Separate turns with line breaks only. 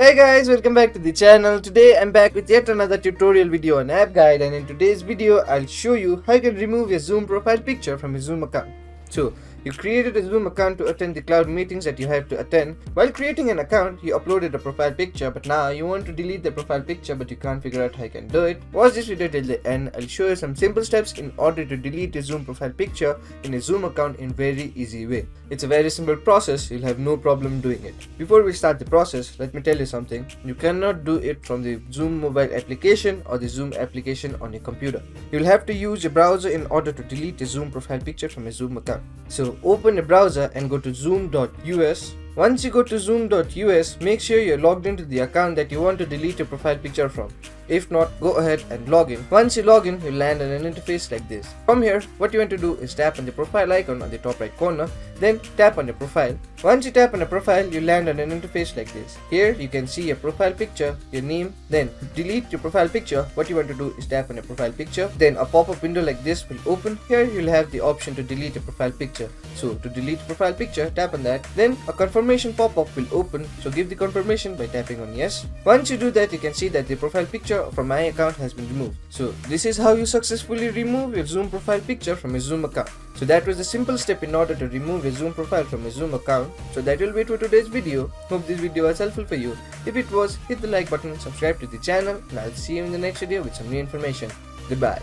Hey guys, welcome back to the channel. Today I'm back with yet another tutorial video on app guide, and in today's video I'll show you how you can remove your Zoom profile picture from your Zoom account. So you created a Zoom account to attend the cloud meetings that you have to attend. While creating an account, you uploaded a profile picture, but now you want to delete the profile picture but you can't figure out how you can do it. Watch this video till the end. I'll show you some simple steps in order to delete your Zoom profile picture in a Zoom account in very easy way. It's a very simple process, you'll have no problem doing it. Before we start the process, let me tell you something. You cannot do it from the Zoom mobile application or the Zoom application on your computer. You'll have to use your browser in order to delete the Zoom profile picture from your Zoom account. So open the browser and go to zoom.us. Once you go to zoom.us, make sure you're logged into the account that you want to delete your profile picture from. If not, go ahead and log in. Once you log in, you'll land on an interface like this. From here, what you want to do is tap on the profile icon on the top right corner, then tap on your profile. Once you tap on a profile, you land on an interface like this. Here, you can see your profile picture, your name. Then, to delete your profile picture, what you want to do is tap on your profile picture. Then, a pop-up window like this will open. Here, you'll have the option to delete your profile picture. So, to delete your profile picture, tap on that. Then, a confirmation pop-up will open. So, give the confirmation by tapping on yes. Once you do that, you can see that the profile picture from my account has been removed. So this is how you successfully remove your Zoom profile picture from your Zoom account. So that was the simple step in order to remove your Zoom profile from your Zoom account. So that will be it for today's video. Hope this video was helpful for you. If it was, hit the like button, subscribe to the channel, and I'll see you in the next video with some new information. Goodbye.